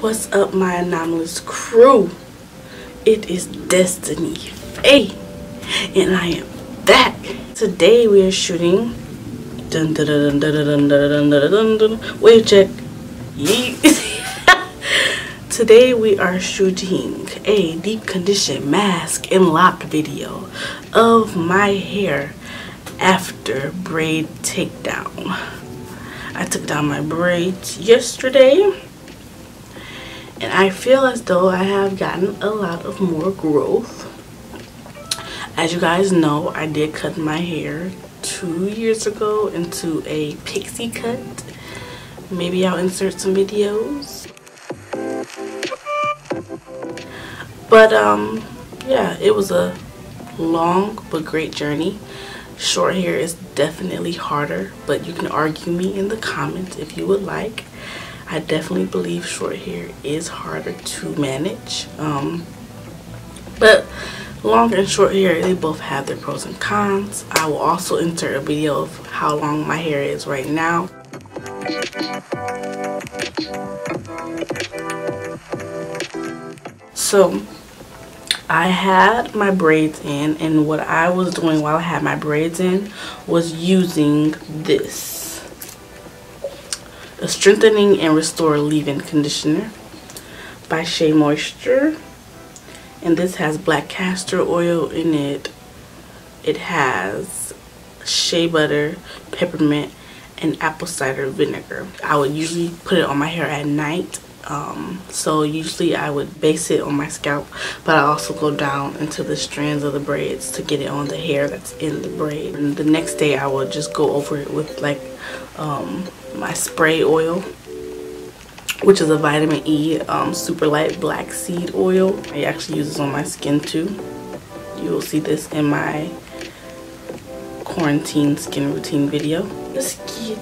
What's up, my anomalous crew? It is Destiny Faye, and I am back. Today we are shooting wave check. Today we are shooting a deep condition mask and lock video of my hair after braid takedown. I took down my braids yesterday, and I feel as though I have gotten a lot of more growth. As you guys know, I did cut my hair 2 years ago into a pixie cut. Maybe I'll insert some videos. But yeah, it was a long but great journey. Short hair is definitely harder, but you can argue me in the comments if you would like. I definitely believe short hair is harder to manage. But long and short hair, they both have their pros and cons. I will also insert a video of how long my hair is right now. So I had my braids in, and what I was doing while I had my braids in was using this, a strengthening and restore leave-in conditioner by SheaMoisture, and this has black castor oil in it. It has shea butter, peppermint, and apple cider vinegar. I would usually put it on my hair at night. So usually I would base it on my scalp, but I also go down into the strands of the braids to get it on the hair that's in the braid. And the next day I would just go over it with like my spray oil, which is a vitamin E super light black seed oil. I actually use this on my skin too. You will see this in my quarantine skin routine video. Let's get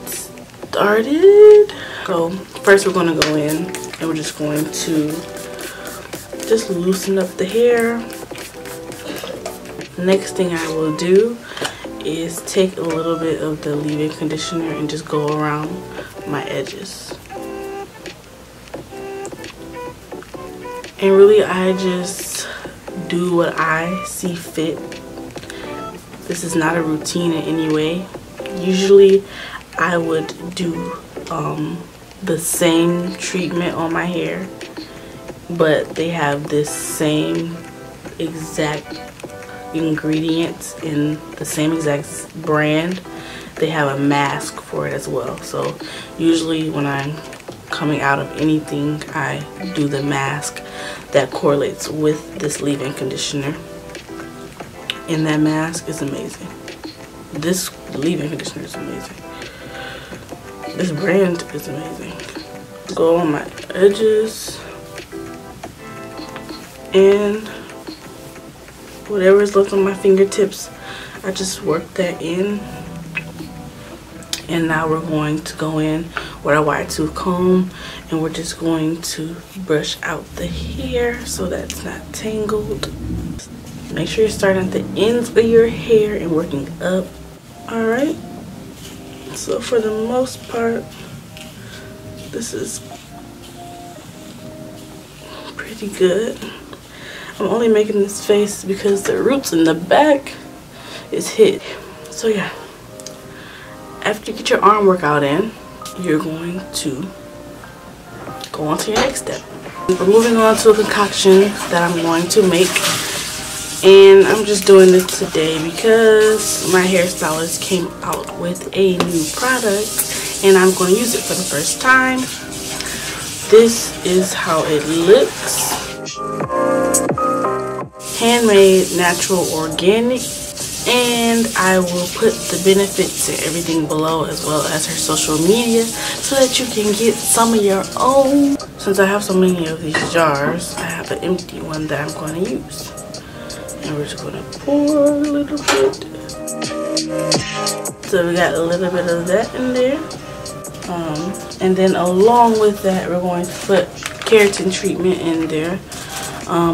started. So first we're going to go in and we're just going to just loosen up the hair. Next thing I will do is take a little bit of the leave-in conditioner and just go around my edges. And really I just do what I see fit. This is not a routine in any way. Usually I would do the same treatment on my hair, but they have this same exact ingredients in the same exact brand. They have a mask for it as well. So usually when I'm coming out of anything, I do the mask that correlates with this leave-in conditioner, and that mask is amazing. This leave-in conditioner is amazing. This brand is amazing. Go on my edges, and whatever is left on my fingertips, I just work that in. And now we're going to go in with our wide tooth comb, and we're just going to brush out the hair so that's not tangled. Make sure you're starting at the ends of your hair and working up. Alright, so for the most part, this is pretty good. I'm only making this face because the roots in the back is hit. So yeah, after you get your arm workout in, you're going to go on to your next step. We're moving on to a concoction that I'm going to make. And I'm just doing this today because my hairstylist came out with a new product and I'm going to use it for the first time. This is how it looks. Handmade, natural, organic. And I will put the benefits and everything below, as well as her social media, so that you can get some of your own. Since I have so many of these jars, I have an empty one that I'm going to use. And we're just going to pour a little bit. So we got a little bit of that in there. And then along with that, we're going to put keratin treatment in there.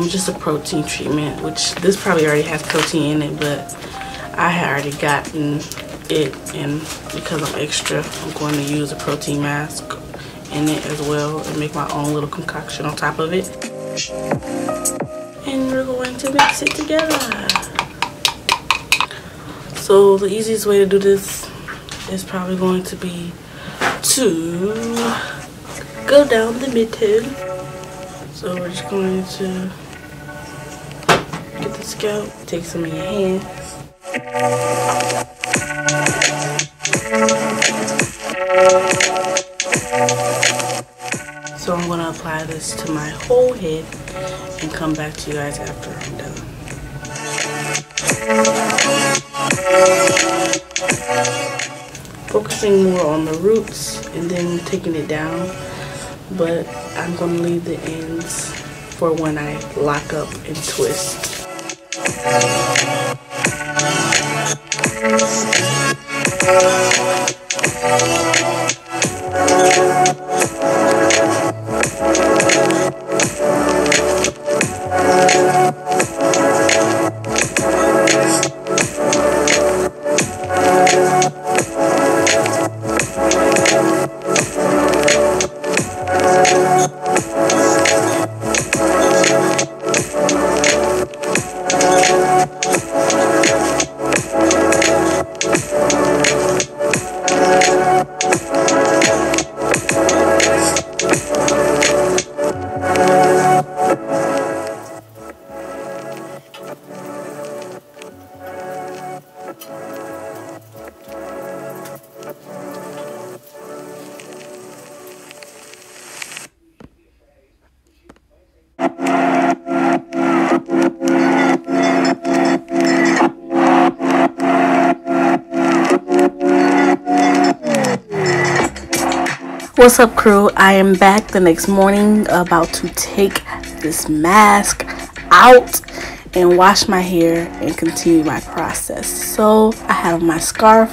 Just a protein treatment, which this probably already has protein in it, but I had already gotten it, and because I'm extra, I'm going to use a protein mask in it as well and make my own little concoction on top of it. And we're going to mix it together. So the easiest way to do this is probably going to be to go down the mid-tone. So we're just going to get the scalp, take some in your hand. So I'm going to apply this to my whole head and come back to you guys after I'm done. Focusing more on the roots and then taking it down, but I'm going to leave the ends for when I lock up and twist. What's up, crew? I am back the next morning, about to take this mask out and wash my hair and continue my process. So I have my scarf,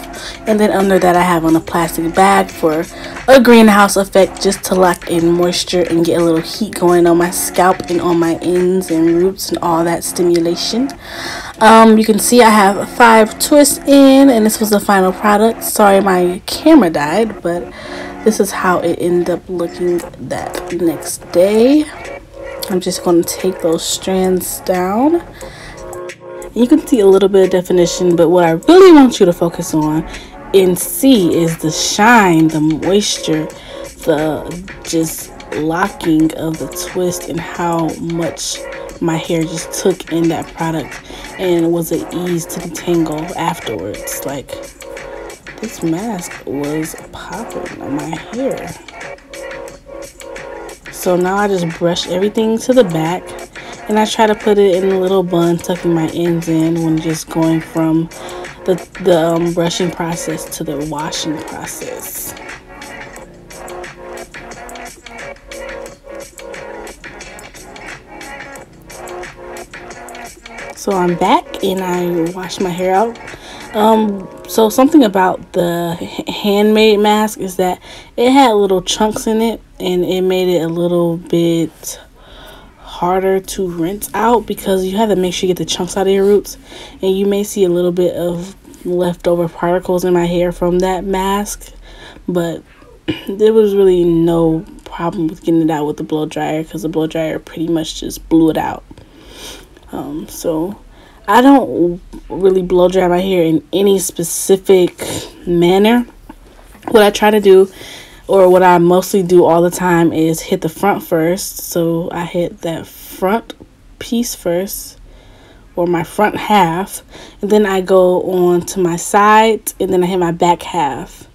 and then under that I have on a plastic bag for a greenhouse effect, just to lock in moisture and get a little heat going on my scalp and on my ends and roots and all that stimulation. You can see I have 5 twists in, and this was the final product. Sorry my camera died, but this is how it ended up looking that next day. I'm just going to take those strands down. You can see a little bit of definition, but what I really want you to focus on and see is the shine, the moisture, the just locking of the twist, and how much my hair just took in that product, and it was an ease to detangle afterwards. Like, this mask was popping on my hair. So now I just brush everything to the back, and I try to put it in a little bun, tucking my ends in when just going from the brushing process to the washing process. So I'm back and I washed my hair out. So something about the Handmade mask is that it had little chunks in it, and it made it a little bit harder to rinse out, because you have to make sure you get the chunks out of your roots, and you may see a little bit of leftover particles in my hair from that mask, but there was really no problem with getting it out with the blow dryer, because the blow dryer pretty much just blew it out. So I don't really blow dry my hair in any specific manner. What I try to do, or what I mostly do all the time, is hit the front first. So I hit that front piece first, or my front half, and then I go on to my side, and then I hit my back half.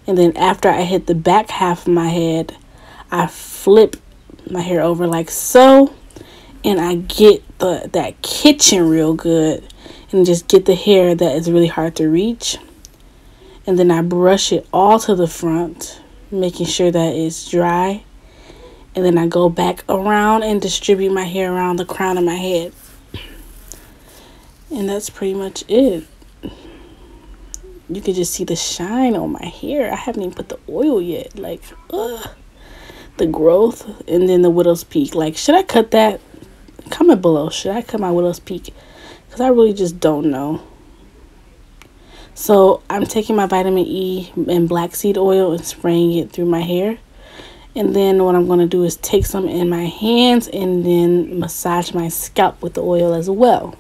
And then after I hit the back half of my head, I flip my hair over like so, and I get that kitchen real good, and just get the hair that is really hard to reach. And then I brush it all to the front, making sure that it's dry. And then I go back around and distribute my hair around the crown of my head. And that's pretty much it. You can just see the shine on my hair. I haven't even put the oil yet. Like, the growth, and then the widow's peak. Like, should I cut that? Comment below, should I cut my widow's peak? Because I really just don't know. So I'm taking my vitamin E and black seed oil and spraying it through my hair, And then what I'm going to do is take some in my hands and then massage my scalp with the oil as well.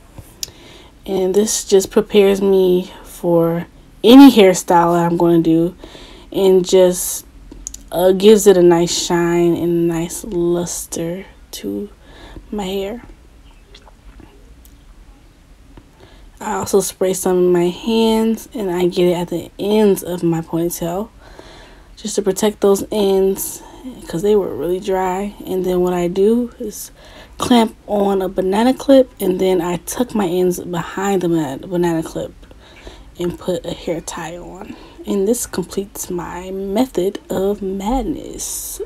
And this just prepares me for any hairstyle that I'm going to do, and just gives it a nice shine and a nice luster to my hair. I also spray some in my hands, and I get it at the ends of my ponytail just to protect those ends because they were really dry. And then what I do is clamp on a banana clip, and then I tuck my ends behind the banana clip and put a hair tie on. And this completes my method of madness.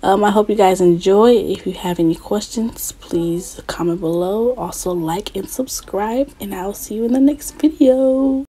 I hope you guys enjoy. If you have any questions, please comment below. Also like and subscribe, and I'll see you in the next video.